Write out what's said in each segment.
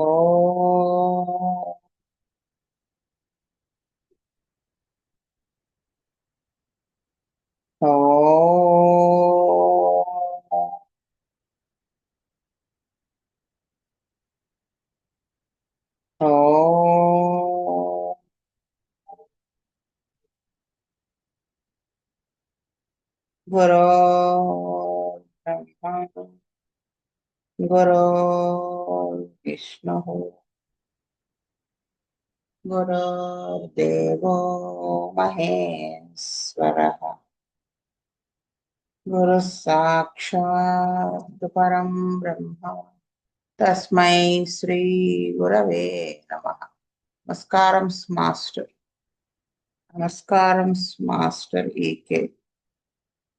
ఓం ఓం ఓం గురో బ్రహ్మ గురో విష్ణు గురుర్దేవో మహేశ్వర గురు సాక్షాత్ పరం బ్రహ్మ తస్మై శ్రీ గురవే నమః. నమస్కారం మాస్టర్. నమస్కారం మాస్టర్ ఈకే.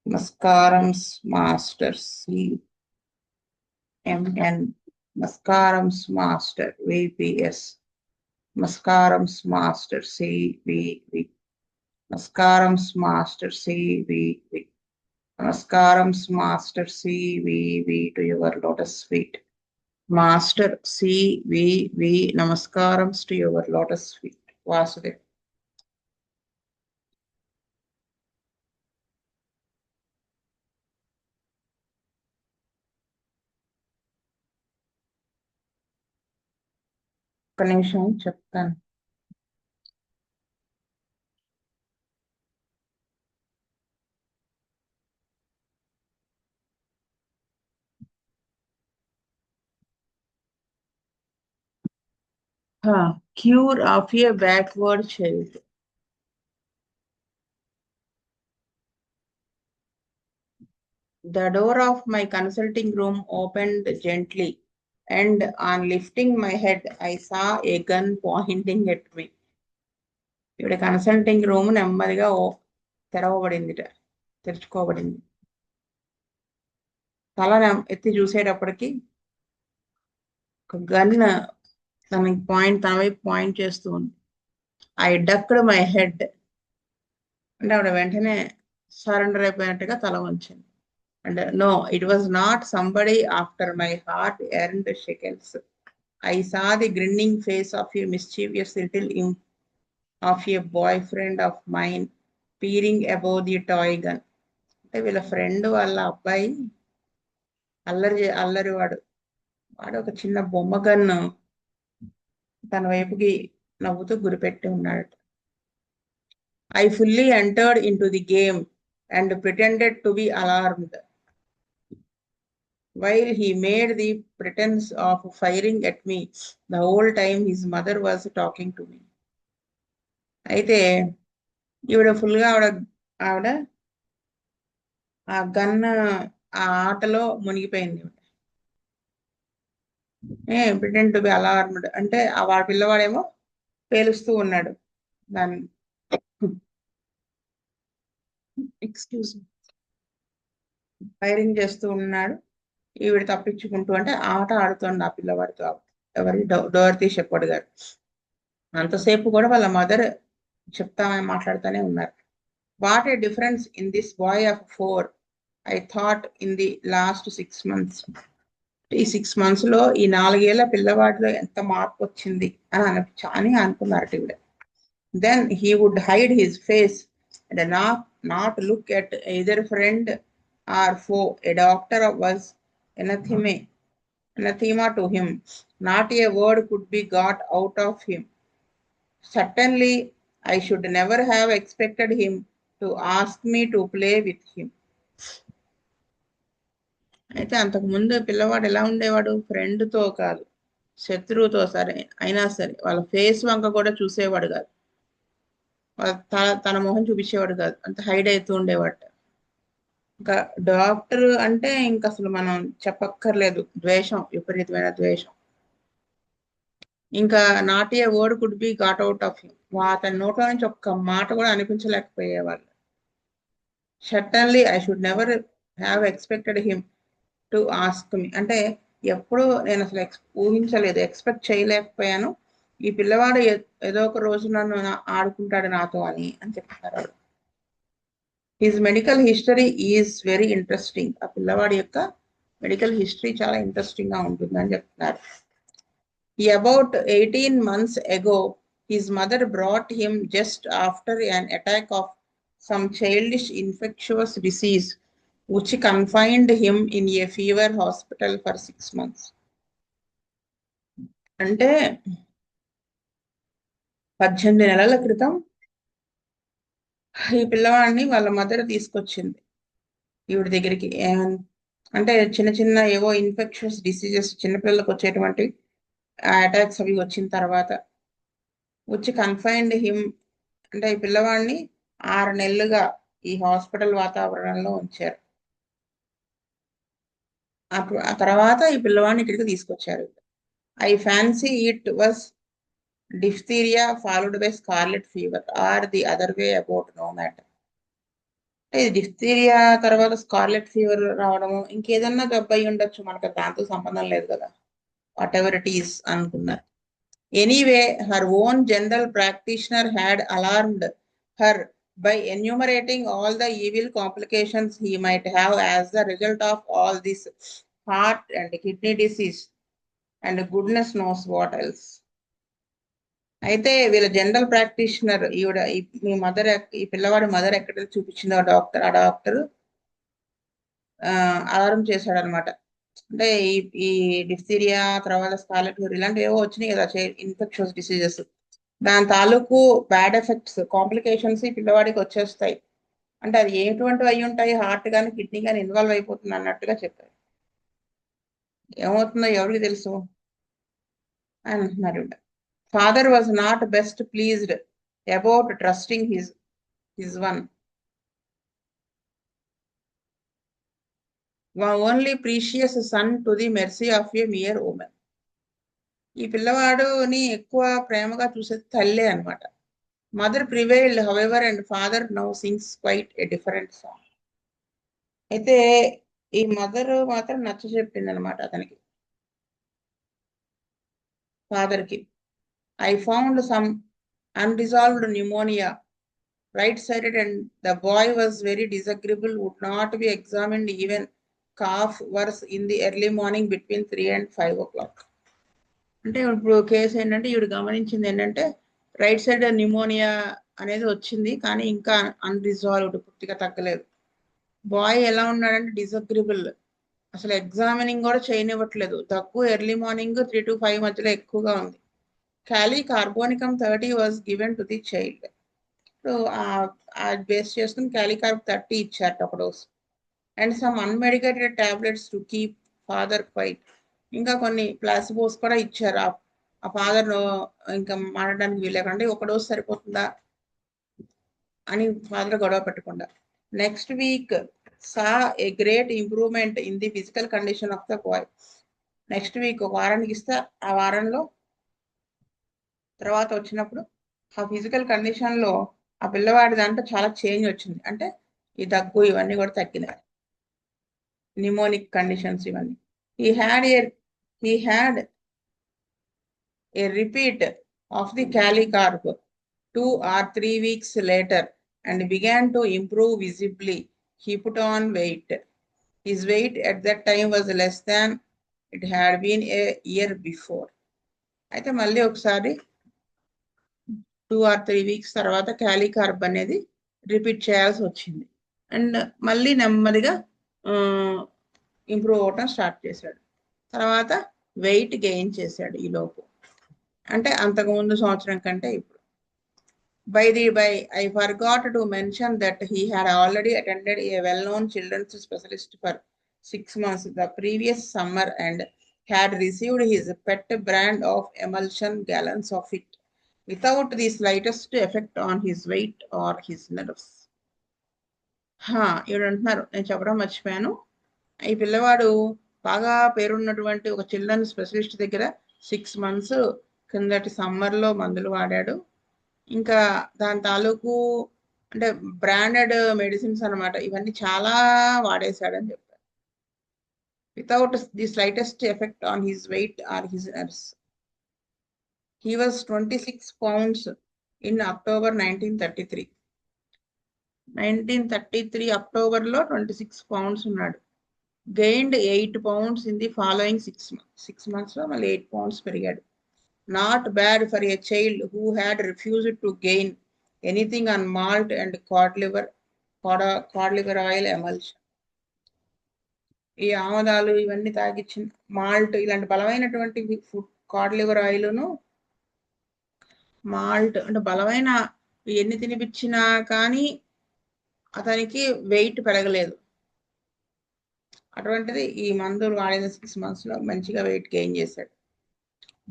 నమస్కారం మాస్టర్ సిఎంఎన్. నమస్కారం మాస్టర్ విపిఎస్. నమస్కారం మాస్టర్ సివివి. నమస్కారం మాస్టర్ సివివి. నమస్కారం master CVV to your lotus feet. Master CVV నమస్కారం to your lotus feet. Vasudev. ఒక నిమిషం చెప్తాను. Cure of a backward child. The door of my consulting room opened gently, and on lifting my head, I saw a gun pointing at me. ఇక్కడ consulting room నెమ్మదిగా తెరుచుకోబడింది. తల ఎత్తి చూసేటప్పటికి ఒక gun తన వైపు పాయింట్ చేస్తూ ఉంది. I ducked my head. అంటే ఆవిడ వెంటనే సరెండర్ అయిపోయినట్టుగా తల వంచింది. And no, it was not somebody after my heart earned shekels. I saw the grinning face of a mischievous little imp of a boyfriend of mine peering above the toy gun. అంటే వీళ్ళ friend వాళ్ళ అబ్బాయి అల్లరి వాడు ఒక చిన్న బొమ్మ gun తన వైపుకి నవ్వుతూ గురిపెట్టి ఉన్నాడు. I fully entered into the game and pretended to be alarmed, while he made the pretense of firing at me. The whole time his mother was talking to me. అయితే ఈవిడ ఫుల్గా ఆవిడ ఆ గన్ ఆ ఆటలో మునిగిపోయింది. ప్రిటెండ్ టు బి అలార్మ్డ్ అంటే ఆ వాడి పిల్లవాడేమో పేలుస్తూ ఉన్నాడు దాన్ని. ఎక్స్క్యూజ్ ఫైరింగ్ చేస్తూ ఉన్నాడు. ఈవిడ తప్పించుకుంటూ అంటే ఆట ఆడుతోంది ఆ పిల్లవాడితో. ఎవరి డోర్తీ షెపర్డ్ గారు. అంతసేపు కూడా వాళ్ళ మదర్ చెప్తామని మాట్లాడుతూనే ఉన్నారు. What a difference in this boy of 4 I thought in the last 6 months. ఈ 6 months లో ఈ 4 ఏళ్ల పిల్లవాడిలో ఎంత మార్పు వచ్చింది అని అనుకున్నారు ఈవిడ. Then he would hide his face and not look at either friend or foe. A doctor was anathema to him. Not a word could be got out of him. Certainly, I should never have expected him to ask me to play with him. అయితే అంతకు ముందు పిల్లవాడు ఎలా ఉండేవాడు? ఫ్రెండ్తో కాదు, శత్రువుతో సరే అయినా సరే వాళ్ళ ఫేస్ వంక కూడా చూసేవాడు కాదు, తన మొహం చూపించేవాడు కాదు, అంత హైడ్ అవుతూ ఉండేవాడు. ఇంకా డాక్టర్ అంటే ఇంకా అసలు మనం చెప్పక్కర్లేదు, ద్వేషం, విపరీతమైన ద్వేషం. ఇంకా not a word could be got out of him. అతని నోట్లో నుంచి ఒక్క మాట కూడా అనిపించలేకపోయేవాళ్ళు. Certainly I should never have expected him to ask me. అంటే ఎప్పుడు నేను అసలు ఊహించలేదు, ఎక్స్పెక్ట్ చేయలేకపోయాను ఈ పిల్లవాడు ఏదో ఒక రోజు నన్ను ఆడుకుంటాడు నాతో అని చెప్తున్నారు. His medical history is very interesting. ఆ పిల్లవాడి యొక్క మెడికల్ హిస్టరీ చాలా ఇంట్రెస్టింగ్ గా ఉంటుంది అని చెప్తున్నారు. About 18 months ago, his mother brought him just after an attack of some childish infectious disease, which confined him in a fever hospital for 6 months. అంటే 18 నెలల క్రితం ఈ పిల్లవాడిని వాళ్ళ మదర్ తీసుకొచ్చింది ఈవిడ దగ్గరికి. అంటే చిన్న చిన్న ఏవో ఇన్ఫెక్షన్స్ డిసీజెస్ చిన్నపిల్లలకు వచ్చేటువంటి అటాక్స్ అవి వచ్చిన తర్వాత వచ్చి కన్ఫైన్డ్ హిమ్, అంటే ఈ పిల్లవాడిని 6 నెలలుగా ఈ హాస్పిటల్ వాతావరణంలో ఉంచారు. అప్పుడు ఆ తర్వాత ఈ పిల్లవాడిని ఇక్కడికి తీసుకొచ్చారు. I fancy it was diphtheria followed by scarlet fever or the other way about, no matter. ఇది డిఫ్తీరియా తర్వాత స్కార్లెట్ ఫీవర్ రావడము ఇంకేదన్నా జబ్బు అయి ఉండొచ్చు, మనకు దాంతో సంబంధం లేదు కదా, వాట్ ఎవర్ ఇట్ ఈస్ అనుకున్నారు. Anyway her own general practitioner had alarmed her by enumerating all the evil complications he might have as the result of all this heart and kidney disease and goodness knows what else. అయితే వీళ్ళ general practitioner ఈవిడ, మీ mother, ఈ పిల్లవాడి mother ఎక్కడ చూపించిందో doctor, ఆ doctor alarm చేశాడు అనమాట. అంటే ఈ డిఫ్తీరియా తర్వాత స్కార్లెట్ ఫీవర్ ఇలాంటివి ఏవో వచ్చినాయి కదా ఇన్ఫెక్షన్స్ డిసీజెస్, దాని తాలూకు బ్యాడ్ ఎఫెక్ట్స్ కాంప్లికేషన్స్ ఈ పిల్లవాడికి వచ్చేస్తాయి. అంటే అది ఎటువంటివి అయి ఉంటాయి, హార్ట్ కానీ కిడ్నీ కానీ ఇన్వాల్వ్ అయిపోతుంది అన్నట్టుగా చెప్పారు. ఏమవుతుందో ఎవరికి తెలుసు అని అంటున్నారు. Father was not best pleased about trusting his one only precious son to the mercy of a mere woman. ఈ పిల్లవాడుని ఎక్కువ ప్రేమగా చూసేది తల్లే అనమాట. Mother prevailed however and father now sings quite a different song. అయితే ఈ మదర్ మాత్రం నచ్చ చెప్పింది అనమాట అతనికి, ఫాదర్ కి. I found some unresolved pneumonia right sided and the boy was very disagreeable, would not be examined even cough worse in the early morning between 3 and 5 o'clock. అంటే ఇప్పుడు కేసు ఏంటంటే ఈవిడ గమనించింది ఏంటంటే రైట్ సైడ్ న్యూమోనియా అనేది వచ్చింది కానీ ఇంకా అన్రిజాల్వ్డ్, పూర్తిగా తగ్గలేదు. బాయ్ ఎలా ఉన్నాడంటే డిసగ్రీబుల్, అసలు ఎగ్జామినింగ్ కూడా చేయనివ్వట్లేదు. దగ్గు ఎర్లీ మార్నింగ్ 3 to 5 మధ్యలో ఎక్కువగా ఉంది. Kali carbonicum 30 was given to the child. So base చేసుకుని క్యాలికార్బ్ 30 ఇచ్చారట ఒక dose. And some unmedicated tablets to keep father quiet. ఇంకా కొన్ని ప్లాసిబోస్ కూడా ఇచ్చారు ఆ ఫాదర్ ఇంకా మారడానికి వీలేకంటే ఒక డోస్ సరిపోతుందా అని ఫాదర్ గొడవ పెట్టకుండా. Next week saw a great improvement in the physical condition of the boy. Next week ఒక వారానికి ఇస్తే ఆ వారంలో తర్వాత వచ్చినప్పుడు ఆ ఫిజికల్ కండిషన్ లో ఆ పిల్లవాడి దాంట్లో చాలా చేంజ్ వచ్చింది. అంటే ఈ దగ్గు ఇవన్నీ కూడా తగ్గినాయి, న్యూమోనిక్ కండిషన్స్ ఇవన్నీ. he had a repeat of the Calicarb 2 or 3 weeks later and began to improve visibly. He put on weight. His weight at that time was less than it had been a year before. అయితే మళ్ళీ ఒకసారి 2 or 3 weeks తర్వాత క్యాలికార్బ్ అనేది repeat చేయాల్సి వచ్చింది. And మళ్ళీ నెమ్మదిగా improve అవటం స్టార్ట్ చేశాడు. తర్వాత వెయిట్ గెయిన్ చేశాడు ఈ లోపు, అంటే అంతకుముందు సంవత్సరం కంటే ఇప్పుడు. By the by, I forgot to mention that he had already attended a well-known children's specialist for 6 months the previous summer and had received his pet brand of emulsion gallons of it without the slightest effect on his weight or his nerves. ఇవి అంటున్నారు, నేను చెప్పడం మర్చిపోయాను. ఈ పిల్లవాడు బాగా పేరున్నటువంటి ఒక children specialist దగ్గర 6 months కిందటి సమ్మర్లో మందులు వాడాడు. ఇంకా దాని తాలూకు అంటే బ్రాండెడ్ మెడిసిన్స్ అనమాట, ఇవన్నీ చాలా వాడేశాడని చెప్పారు. Without the slightest effect on his weight or his nerves. He was 26 pounds in October 1933. 1933 అక్టోబర్లో 26 pounds ఉన్నాడు. Gained 8 pounds in the following 6 months. 6 months లో మళ్ళీ 8 pounds పెరిగాడు. not bad for a child who had refused to gain anything on malt and cod liver oil emulsion. ఈ ఆమదాలు ఇవన్నీ తాగిచ్చిన malt ఇలాంటి బలమైనటువంటి food Codd liver ఆయిల్ను malt అంటే బలమైన ఎన్ని తినిపించినా కానీ అతనికి వెయిట్ పెరగలేదు. అటువంటిది ఈ మందులు వాడిన 6 months లో మంచిగా వెయిట్ గెయిన్ చేశాడు.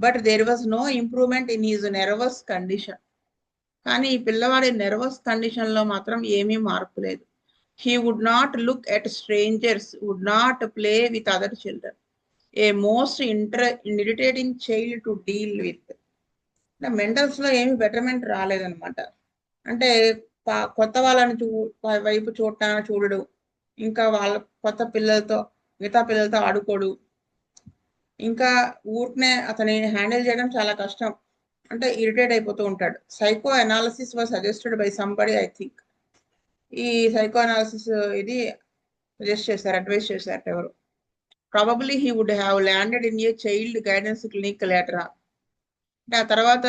But there was no improvement in his nervous condition. కానీ ఈ పిల్లవాడి నెర్వస్ కండిషన్ లో మాత్రం ఏమీ మార్పు లేదు. He would not look at strangers, would not play with other children. A most irritating child to deal with. మెంటల్స్ లో ఏమి బెటర్మెంట్ రాలేదనమాట. అంటే కొత్త వాళ్ళని వైపు చూడడు, ఇంకా వాళ్ళ కొత్త పిల్లలతో మిగతా పిల్లలతో ఆడుకోడు, ఇంకా ఊరికనే అతని హ్యాండిల్ చేయడం చాలా కష్టం, అంటే ఇరిటేట్ అయిపోతూ ఉంటాడు. Psycho analysis was suggested by somebody, I think. ఈ సైకో అనాలిసిస్ ఇది సజెస్ట్ చేశారు, అడ్వైస్ చేశారు ఎవరు. Probably he would have landed in a child guidance clinic later. అంటే ఆ తర్వాత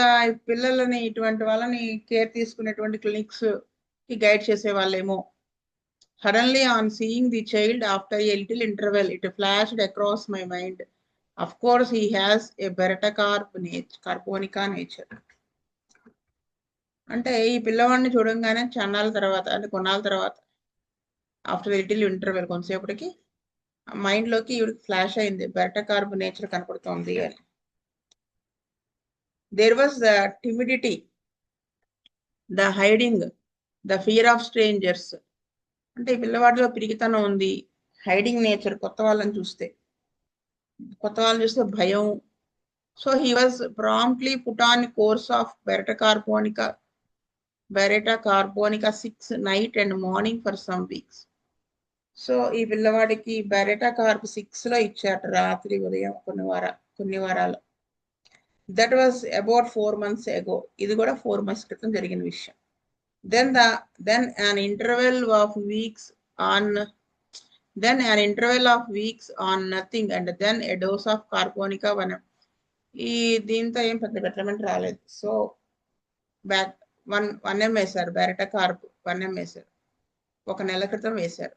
పిల్లలని ఇటువంటి వాళ్ళని కేర్ తీసుకునేటువంటి క్లినిక్స్ కి గైడ్ చేసే వాళ్ళేమో. Suddenly on seeing the child after a little interval it flashed across my mind, of course he has a carbonica nature. అంటే ఈ పిల్లవాడిని చూడంగానే కొన్నాళ్ళ తర్వాత ఆఫ్టర్ లిటిల్ ఇంటర్వెల్ కొంతసేపటికి మైండ్లోకి ఈవిడికి ఫ్లాష్ అయింది, బెరటకార్బ్ నేచర్ కనపడుతోంది అని. There was the timidity, the hiding, the fear of strangers. అంటే ఈ పిల్లవాడిలో పిరిగితనం ఉంది, హైడింగ్ నేచర్, కొత్త వాళ్ళని చూస్తే భయం. So he was promptly put on course of baryta carbonica 6 night and morning for some weeks. So ఈ పిల్లవాడికి బెరటా కార్బ్ 6 లో ఇచ్చాట, రాత్రి ఉదయం కొన్ని వారాలు. That was about 4 months ago. ఇది కూడా 4 months క్రితం జరిగిన విషయం. Then an interval of weeks on nothing, and then a dose of carbonica 1. ఈ దీంతో ఏం పెద్ద బెటర్మెంట్ రాలేదు. సో బ్యాక్ 1 ml వేశారు, బెరటా కార్బ్ 1 ml వేశారు, 1 నెల క్రితం వేశారు.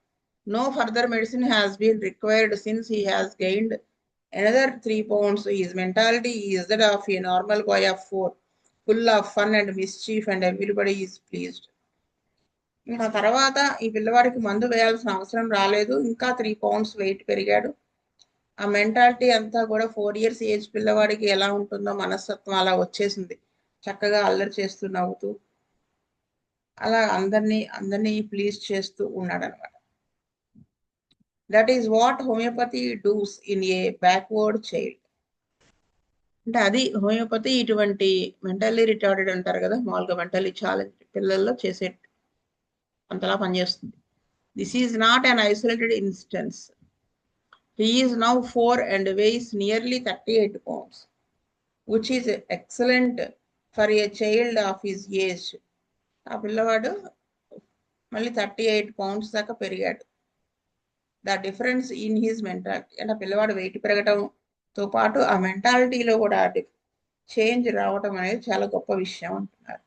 No further medicine has been required since he has gained another 3 pounds. His mentality is that of a normal boy of 4, full of fun and mischief, and everybody is pleased. ఇంకా తర్వాత ఈ పిల్లవాడికి మందు వేయాల్సిన అవసరం రాలేదు, ఇంకా 3 pounds వెయిట్ పెరిగాడు. ఆ మెంటాలిటీ అంతా కూడా 4 years ఏజ్ పిల్లవాడికి ఎలా ఉంటుందో మనస్తత్వం అలా వచ్చేసింది. చక్కగా అల్లరి చేస్తూ నవ్వుతూ అలా అందరినీ ప్లీజ్ చేస్తూ ఉన్నాడు అనమాట. That is what homeopathy does in a backward child. అంటే అది హోమియోపతి ఇటువంటి మెంటల్లీ రిటార్డెడ్ అంటారు కదా, మామూలుగా మెంటల్లీ ఛాలెంజ్ పిల్లల్లో చేసే అంతలా పనిచేస్తుంది. This is not an isolated instance. He is now 4 and weighs nearly 38 pounds, which is excellent for a child of his age. ఆ పిల్లవాడు మళ్ళీ 38 pounds దాకా పెరిగాడు. The difference in his mentality, అంటే ఆ పిల్లవాడు వెయిట్ పెరగడంతో పాటు ఆ మెంటాలిటీలో కూడా చేంజ్ రావటం అనేది చాలా గొప్ప విషయం అంటున్నారు.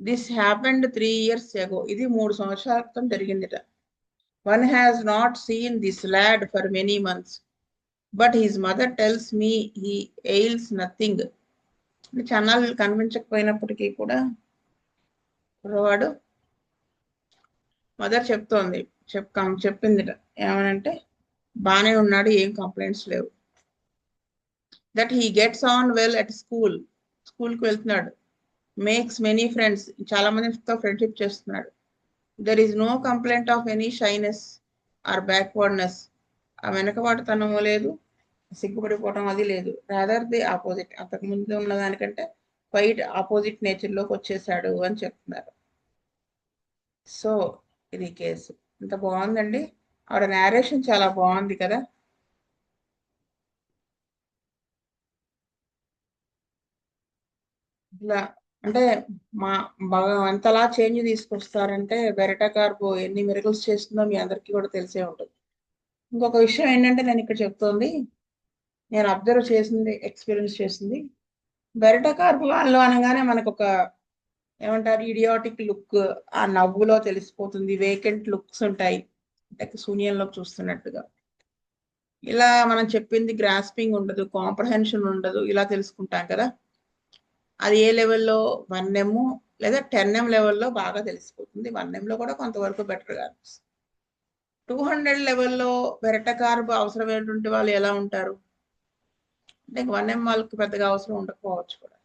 This happened 3 years ago. ఇది 3 సంవత్సరాల క్రితం జరిగిందిట. One has not seen this lad for many months, but his mother tells me he ails nothing. Channel కనిపించకపోయినప్పటికీ కూడా వాడు మదర్ చెప్పిందిట ఏమనంటే బానే ఉన్నాడు, ఏం కంప్లైంట్స్ లేవు. That he gets on well at స్కూల్కి వెళ్తున్నాడు. మేక్స్ మెనీ ఫ్రెండ్స్, చాలా మందితో ఫ్రెండ్షిప్ చేస్తున్నాడు. There is no complaint of any shyness or backwardness. ఆ వెనకబాటుతనము లేదు, సిగ్గుపడిపోవటం అది లేదు. రాదర్ ది ఆపోజిట్, అంతకు ముందు ఉన్న దానికంటే క్వైట్ ఆపోజిట్ నేచర్లోకి వచ్చేసాడు అని చెప్తున్నారు. సో ఇది కేసు ఇంత బాగుందండి. ఆవిడ నేరేషన్ చాలా బాగుంది కదా. ఇట్లా అంటే అంతలా చేంజ్ తీసుకొస్తారంటే బెరటా కార్బో ఎన్ని మిరకల్స్ చేస్తుందో మీ అందరికీ కూడా తెలిసే ఉంటుంది. ఇంకొక విషయం ఏంటంటే నేను ఇక్కడ చెప్తోంది, నేను అబ్జర్వ్ చేసింది, ఎక్స్పీరియన్స్ చేసింది, బెరట కార్పు వాళ్ళు అనగానే మనకు ఒక ఏమంటారు ఇడియాటిక్ లుక్, ఆ నవ్వులో తెలిసిపోతుంది, వేకెంట్ లుక్స్ ఉంటాయి, అంటే శూన్యంలో చూస్తున్నట్టుగా. ఇలా మనం చెప్పింది గ్రాస్పింగ్ ఉండదు, కాంప్రహెన్షన్ ఉండదు, ఇలా తెలుసుకుంటాం కదా. అది ఏ లెవెల్లో 1M లేదా 10M లెవెల్లో బాగా తెలిసిపోతుంది. 1Mలో కూడా కొంతవరకు బెటర్గా అనిపిస్తుంది. 200 లెవెల్లో బెరట కార్బ్ అవసరమైనటువంటి వాళ్ళు ఎలా ఉంటారు అంటే 1M వాళ్ళకి పెద్దగా అవసరం ఉండకపోవచ్చు కూడా.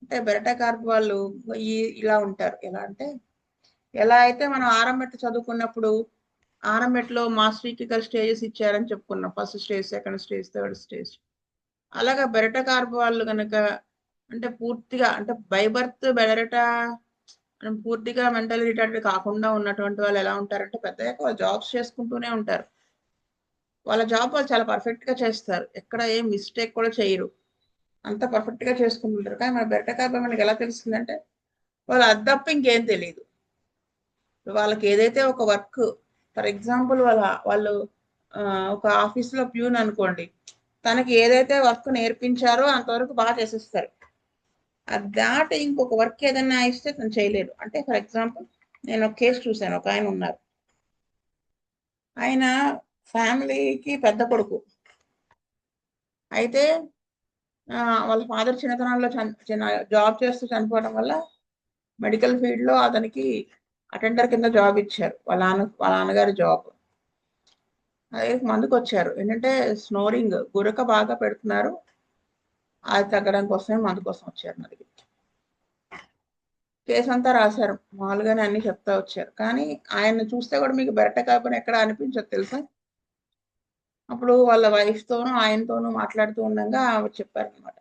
అంటే బెరట కార్బ్ వాళ్ళు ఇలా ఉంటారు. ఎలా అంటే ఎలా అయితే మనం ఆర్ఎంఎట్ చదువుకున్నప్పుడు ఆర్ఎంఎట్లో మాస్టరీకికల్ స్టేజెస్ ఇచ్చారని చెప్పుకున్నాం, first stage, second stage, third stage. అలాగా బెరట కార్బ్ వాళ్ళు కనుక అంటే పూర్తిగా అంటే బై బర్త్ బెరట పూర్తిగా మెంటల్ రిటార్డెడ్ కాకుండా ఉన్నటువంటి వాళ్ళు ఎలా ఉంటారంటే పెద్దగా వాళ్ళు జాబ్స్ చేసుకుంటూనే ఉంటారు. వాళ్ళ జాబ్ వాళ్ళు చాలా పర్ఫెక్ట్గా చేస్తారు, ఎక్కడ ఏం మిస్టేక్ కూడా చేయరు, అంత పర్ఫెక్ట్గా చేసుకుంటుంటారు. కానీ మన బెరట కార్బ్ మనకి ఎలా తెలుస్తుందంటే వాళ్ళు అది తప్ప ఇంకేం తెలియదు. వాళ్ళకి ఏదైతే ఒక వర్క్, ఫర్ ఎగ్జాంపుల్ వాళ్ళు ఒక ఆఫీస్లో ప్యూన్ అనుకోండి, తనకి ఏదైతే వర్క్ నేర్పించారో అంతవరకు బాగా చేసేస్తారు. అది దాటి ఇంకొక వర్క్ ఏదైనా ఇస్తే తను చేయలేరు. అంటే ఫర్ ఎగ్జాంపుల్ నేను ఒక కేసు చూశాను, ఒక ఆయన ఉన్నారు, ఆయన ఫ్యామిలీకి పెద్ద కొడుకు. అయితే వాళ్ళ ఫాదర్ చిన్నతనంలో జాబ్ చేస్తూ చనిపోవడం వల్ల మెడికల్ ఫీల్డ్లో అతనికి అటెండర్ కింద జాబ్ ఇచ్చారు, వాళ్ళ నాన్నగారి జాబ్. అదే మందుకు వచ్చారు, ఏంటంటే స్నోరింగ్, గురక బాగా పెడుతున్నారు, అది తగ్గడం కోసమే మందు కోసం వచ్చారు. మరి కేసు అంతా రాశారు, మామూలుగానే అన్ని చెప్తా వచ్చారు. కానీ ఆయన చూస్తే కూడా మీకు బెరట కార్బన్ ఎక్కడ అనిపించదు తెలుసా. అప్పుడు వాళ్ళ వైఫ్తోనూ ఆయనతోనూ మాట్లాడుతూ ఉండగా చెప్పారనమాట,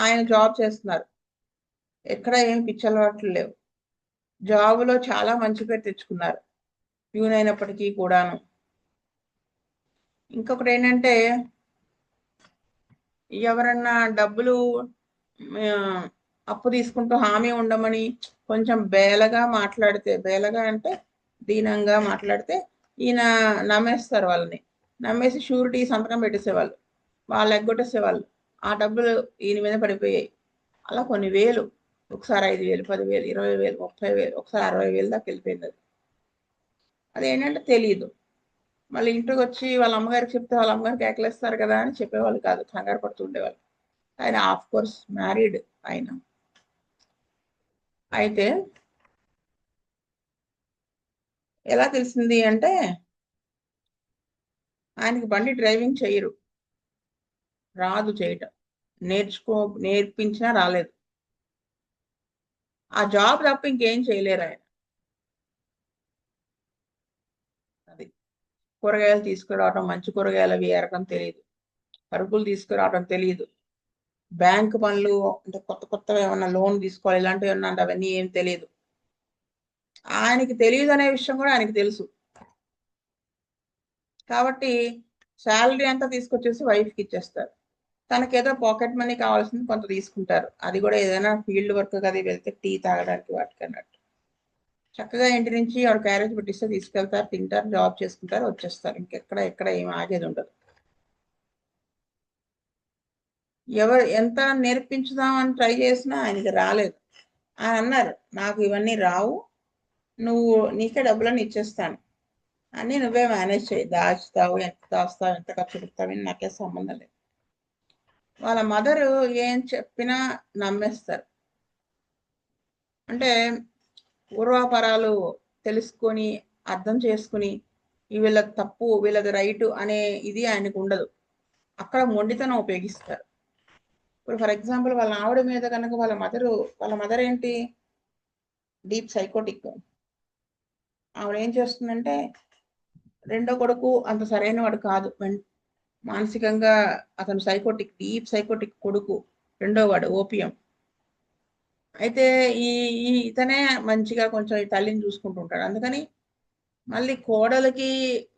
ఆయన జాబ్ చేస్తున్నారు, ఎక్కడ ఏం పిచ్చలవాట్లు లేవు, జాబులో చాలా మంచి పేరు తెచ్చుకున్నారు ప్యూన్ అయినప్పటికీ కూడాను. ఇంకొకటి ఏంటంటే ఎవరన్నా డబ్బులు అప్పు తీసుకుంటూ హామీ ఉండమని కొంచెం బేలగా మాట్లాడితే, బేలగా అంటే దీనంగా మాట్లాడితే ఈయన నమ్మేస్తారు వాళ్ళని, నమ్మేసి షూరిటీ సంతకం పెట్టేసేవాళ్ళు, వాళ్ళు ఎగ్గొట్టేసేవాళ్ళు, ఆ డబ్బులు ఈయన మీద పడిపోయాయి. అలా కొన్ని వేలు, ఒకసారి 5,000, 10,000, 20,000, 30,000, ఒకసారి 60,000 దాకా వెళ్ళిపోయింది. అదేంటంటే తెలియదు. మళ్ళీ ఇంటికి వచ్చి వాళ్ళ అమ్మగారికి చెప్తే వాళ్ళ అమ్మగారికి కేకలేస్తారు కదా అని చెప్పేవాళ్ళు కాదు, కంగారు పడుతుండేవాళ్ళు. ఆయన ఆఫ్ కోర్స్ మ్యారీడ్ ఆయన. అయితే ఎలా తెలిసింది అంటే ఆయనకి బండి డ్రైవింగ్ చేయరు, రాదు చేయటం, నేర్పించినా రాలేదు, ఆ జాబ్ తప్ప ఇంకేం చేయలేరు ఆయన. అది కూరగాయలు తీసుకురావడం, మంచి కూరగాయలు అవి ఏరకం తెలియదు, సరుకులు తీసుకురావడం తెలియదు, బ్యాంక్ పనులు అంటే కొత్త కొత్తగా ఏమన్నా లోన్ తీసుకోవాలి ఇలాంటివి ఏమన్నా అంటే అవన్నీ ఏం తెలియదు. ఆయనకి తెలియదు అనే విషయం కూడా ఆయనకి తెలుసు. కాబట్టి శాలరీ అంతా తీసుకొచ్చేసి వైఫ్కి ఇచ్చేస్తారు, తనకేదో పాకెట్ మనీ కావాల్సింది కొంత తీసుకుంటారు, అది కూడా ఏదైనా ఫీల్డ్ వర్క్ అది వెళ్తే టీ తాగడానికి వాటికి అన్నట్టు. చక్కగా ఇంటి నుంచి ఆవిడ క్యారేజ్ పెట్టిస్తే తీసుకెళ్తారు, తింటారు, జాబ్ చేసుకుంటారు, వచ్చేస్తారు, ఎక్కడ ఏం ఆగేది ఉండదు. ఎవరు ఎంత నేర్పించుదామని ట్రై చేసినా ఆయనకి రాలేదు. ఆయన అన్నారు, నాకు ఇవన్నీ రావు, నీకే డబ్బులని ఇచ్చేస్తాను, అన్నీ నువ్వే మేనేజ్ చేయి, దాచుతావు, ఎంత దాస్తావు, ఎంత ఖర్చు పెడతావు, నాకే సంబంధం లేదు. వాళ్ళ మదరు ఏం చెప్పినా నమ్మేస్తారు. అంటే పూర్వాపరాలు తెలుసుకొని అర్థం చేసుకుని వీళ్ళది తప్పు వీళ్ళది రైటు అనే ఇది ఆయనకు ఉండదు, అక్కడ మొండితనం ఉపయోగిస్తారు. ఇప్పుడు ఫర్ ఎగ్జాంపుల్ వాళ్ళ ఆవిడ మీద కనుక వాళ్ళ మదర్ ఏంటి, డీప్ సైకోటిక్. ఆవిడ ఏం చేస్తుందంటే రెండో కొడుకు అంత సరైన వాడు కాదు, మానసికంగా అతను డీప్ సైకోటిక్ కొడుకు, రెండో వాడు ఓపియం. అయితే ఈ ఇతనే మంచిగా కొంచెం ఈ తల్లిని చూసుకుంటుంటాడు, అందుకని మళ్ళీ కోడలికి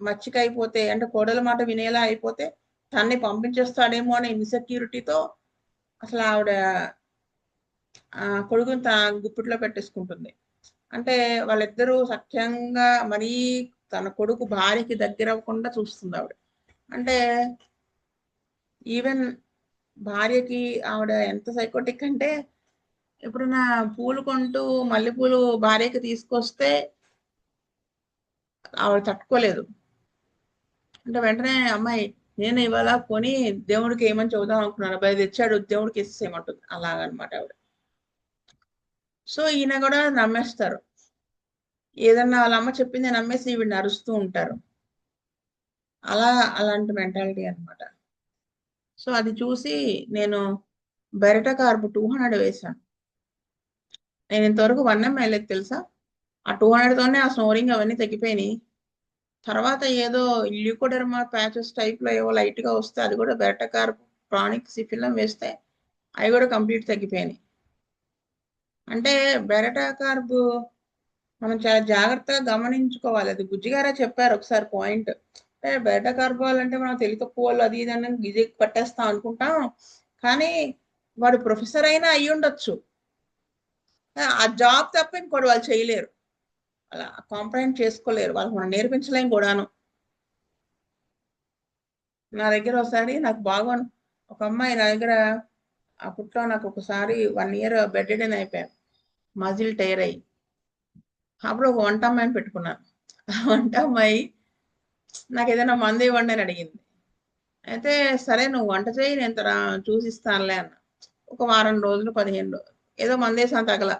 మచ్చిక అయిపోతే, అంటే కోడల మాట వినేలా అయిపోతే తన్ని పంపించేస్తాడేమో అనే ఇన్సెక్యూరిటీతో అసలు ఆవిడ కొడుకుని తన గుప్పిట్లో పెట్టేసుకుంటుంది. అంటే వాళ్ళిద్దరూ సఖ్యంగా మరీ తన కొడుకు భార్యకి దగ్గర అవ్వకుండా చూస్తుంది ఆవిడ. అంటే ఈవెన్ భార్యకి ఆవిడ ఎంత సైకోటిక్ అంటే, ఎప్పుడన్నా పూలు కొంటూ మల్లెపూలు భార్యకి తీసుకొస్తే ఆవిడ తట్టుకోలేదు. అంటే వెంటనే అమ్మాయి, నేను ఇవాళ కొని దేవుడికి ఏమని చెబుదాం అనుకున్నాను, అబ్బాయి తెచ్చాడు దేవుడికి ఇచ్చేసేయమంటుంది. అలాగనమాట ఆవిడ. సో ఈయన కూడా నమ్మేస్తారు. ఏదన్నా వాళ్ళ అమ్మ చెప్పింది నమ్మేసి వీడిని అరుస్తూ ఉంటారు. అలాంటి మెంటాలిటీ అనమాట. సో అది చూసి నేను బెరట కార్బ్ 200 వేశాను. నేను ఇంతవరకు 1M వేయలేదు తెలుసా. ఆ 200తోనే ఆ స్నోరింగ్ అవన్నీ తగ్గిపోయినాయి. తర్వాత ఏదో ల్యూకోడెర్మా ప్యాచెస్ టైప్లో ఏవో లైట్గా వస్తే అది కూడా బెరట కార్బ్ ప్రానిక్ సిఫిలం వేస్తే అవి కూడా కంప్లీట్ తగ్గిపోయినాయి. అంటే బెరట కార్బ్ మనం చాలా జాగ్రత్తగా గమనించుకోవాలి. అది బుజ్జిగారే చెప్పారు ఒకసారి పాయింట్. అంటే బెరట కార్బ్ అంటే మనం తెలివి తక్కువ వాళ్ళు అది ఇది అని గిజి పట్టేస్తాం అనుకుంటాం. కానీ వాడు ప్రొఫెసర్ అయినా అయ్యి ఉండొచ్చు. ఆ జాబ్ తప్ప ఇంకోటి వాళ్ళు చేయలేరు. అలా కాంప్రహెండ్ చేసుకోలేరు. వాళ్ళకి మనం నేర్పించలేం కూడాను. నా దగ్గర ఒకసారి నాకు బాగా ఒక అమ్మాయి నా దగ్గర అప్పట్లో నాకు ఒకసారి 1 year బెడ్ రిడెన్ అయిపోయాను, మజిల్ టైర్ అయ్యి. అప్పుడు ఒక వంట అమ్మాయిని పెట్టుకున్నాను. వంట అమ్మాయి నాకు ఏదైనా మందు ఇవ్వండి అని అడిగింది. అయితే సరే నువ్వు వంట చేయి, నేను చూసిస్తానులే అన్న. ఒక వారం రోజులు 15 రోజులు ఏదో మందేసాను తగల.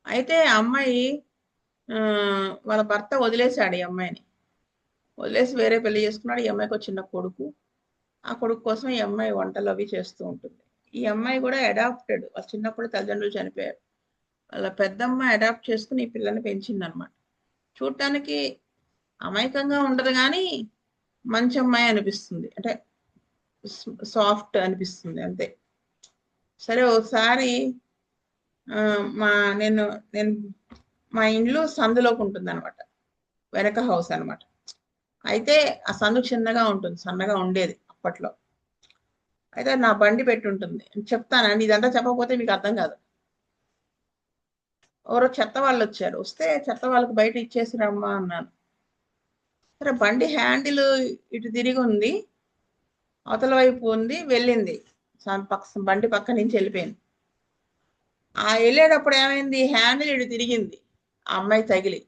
అయితే అమ్మాయి వాళ్ళ భర్త వదిలేశాడు ఈ అమ్మాయిని. వదిలేసి వేరే పెళ్లి చేసుకున్నాడు. ఈ అమ్మాయికి ఒక చిన్న కొడుకు. ఆ కొడుకు కోసం ఈ అమ్మాయి వంటలు అవి చేస్తూ ఉంటుంది. ఈ అమ్మాయి కూడా అడాప్టెడ్. వాళ్ళ చిన్నప్పుడు తల్లిదండ్రులు చనిపోయారు. వాళ్ళ పెద్దమ్మ అడాప్ట్ చేసుకుని ఈ పిల్లని పెంచింది అనమాట. చూడటానికి అమాయకంగా ఉండదు కానీ మంచి అమ్మాయి అనిపిస్తుంది. అంటే సాఫ్ట్ అనిపిస్తుంది అంతే. సరే ఒకసారి నేను మా ఇండ్లు సందులోకి ఉంటుంది అనమాట, వెనక హౌస్ అనమాట. అయితే ఆ సందు చిన్నగా ఉంటుంది, సన్నగా ఉండేది అప్పట్లో. అయితే నా బండి పెట్టి ఉంటుంది. చెప్తానండి, ఇదంతా చెప్పకపోతే మీకు అర్థం కాదు. ఎవరో చెత్త వాళ్ళు వచ్చారు. వస్తే చెత్త వాళ్ళకి బయట ఇచ్చేసి రమ్మా అన్నాను. సరే బండి హ్యాండిల్ ఇటు తిరిగి ఉంది, అవతల వైపు ఉంది, వెళ్ళింది. బండి పక్క నుంచి వెళ్ళిపోయింది. ఆ వెళ్ళేటప్పుడు ఏమైంది, హ్యాండిల్ ఇటు తిరిగింది, ఆ అమ్మాయి తగిలి.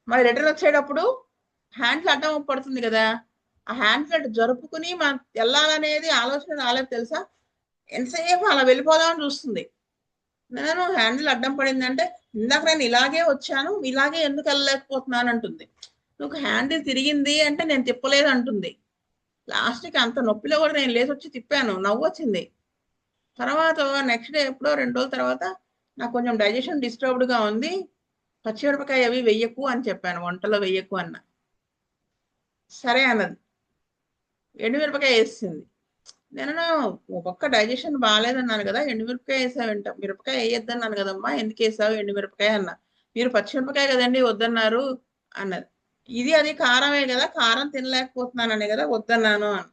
మరి రిటర్న్ వచ్చేటప్పుడు హ్యాండిల్ అడ్డం పడుతుంది కదా, ఆ హ్యాండిల్ అటు జరుపుకుని మనం వెళ్ళాలనేది ఆలోచన రాలేదు తెలుసా. ఎంతసేపు అలా వెళ్ళిపోదామని చూస్తుంది. నేను హ్యాండిల్ అడ్డం పడిందంటే, ఇందాక నేను ఇలాగే వచ్చాను, ఇలాగే ఎందుకు వెళ్ళలేకపోతున్నాను అంటుంది. నువ్వు హ్యాండిల్ తిరిగింది అంటే నేను తిప్పలేదు అంటుంది. లాస్ట్కి అంత నొప్పిలో కూడా నేను లేచి వచ్చి తిప్పాను, నవ్వు వచ్చింది. తర్వాత నెక్స్ట్ డే ఎప్పుడో 2 రోజుల తర్వాత నాకు కొంచెం డైజెషన్ డిస్టర్బ్డ్గా ఉంది, పచ్చిమిరపకాయ అవి వెయ్యకు అని చెప్పాను, వంటలో వెయ్యకు అన్న. సరే అన్నది. ఎండుమిరపకాయ వేసింది. నేను ఒక్క డైజెషన్ బాగాలేదన్నాను కదా, ఎండుమిరపకాయ వేసావంట. మిరపకాయ వేయొద్దన్నాను కదమ్మా, ఎందుకు వేసావు ఎండుమిరపకాయ అన్న. మీరు పచ్చిమిరపకాయ కదండి వద్దన్నారు అన్నది. ఇది అది కారమే కదా, కారం తినలేకపోతున్నానని కదా వద్దన్నాను అని.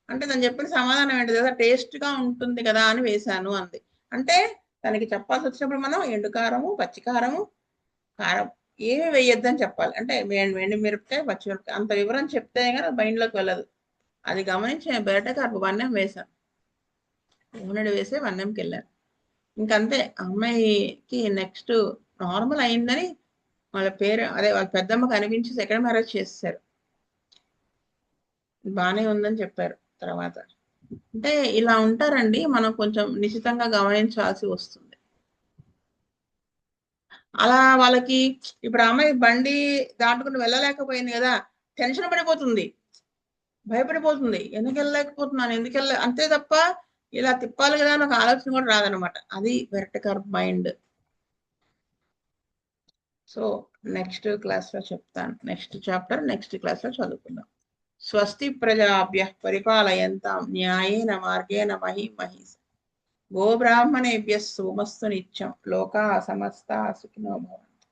అంటే నేను చెప్పిన సమాధానం ఏంటి కదా, టేస్ట్గా ఉంటుంది కదా అని వేశాను అంది. అంటే తనకి చెప్పాల్సి వచ్చినప్పుడు మనం ఎండు కారము, పచ్చి కారము, కారం ఏమి వేయొద్దని చెప్పాలి. అంటే ఎండు మిరపకాయ, పచ్చిమిరపకాయ అంత వివరం చెప్తే కానీ మైండ్లోకి వెళ్ళదు. అది గమనించి నేను బెరటకార్పు 1M వేశాను. 200 వేసే 1Mకి వెళ్ళాను. ఇంకంతే. అమ్మాయికి నెక్స్ట్ నార్మల్ అయిందని వాళ్ళ వాళ్ళ పెద్దమ్మకి అనిపించి సెకండ్ మ్యారేజ్ చేసేసారు. బాగానే ఉందని చెప్పారు తర్వాత. అంటే ఇలా ఉంటారండి, మనం కొంచెం నిశితంగా గమనించాల్సి వస్తుంది. అలా వాళ్ళకి ఇప్పుడు అమ్మాయి బండి దాటుకుని వెళ్ళలేకపోయింది కదా, టెన్షన్ పడిపోతుంది, భయపడిపోతుంది. ఎందుకు వెళ్ళలేకపోతున్నాను, అంతే తప్ప ఇలా తిప్పాలి కదా అని ఒక ఆలోచన కూడా రాదనమాట. అది వెర్టికల్ మైండ్. సో నెక్స్ట్ క్లాస్లో చెప్తాను, నెక్స్ట్ చాప్టర్ నెక్స్ట్ క్లాస్లో చదువుకుందాం. స్వస్తి ప్రజాభ్యః పరిపాలయంతాం న్యాయేన మార్గేణ మహిం మహీష. గోబ్రాహ్మణేభ్యః సోమస్తు నిత్యం. లోకాః సమస్తాః సుఖినో భవంతు.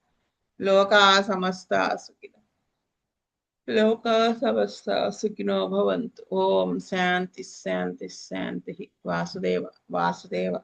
లోకాః సమస్తాః సుఖినో భవంతు. ఓం శాంతి శాంతి శాంతి. వాసుదేవ వాసుదేవ.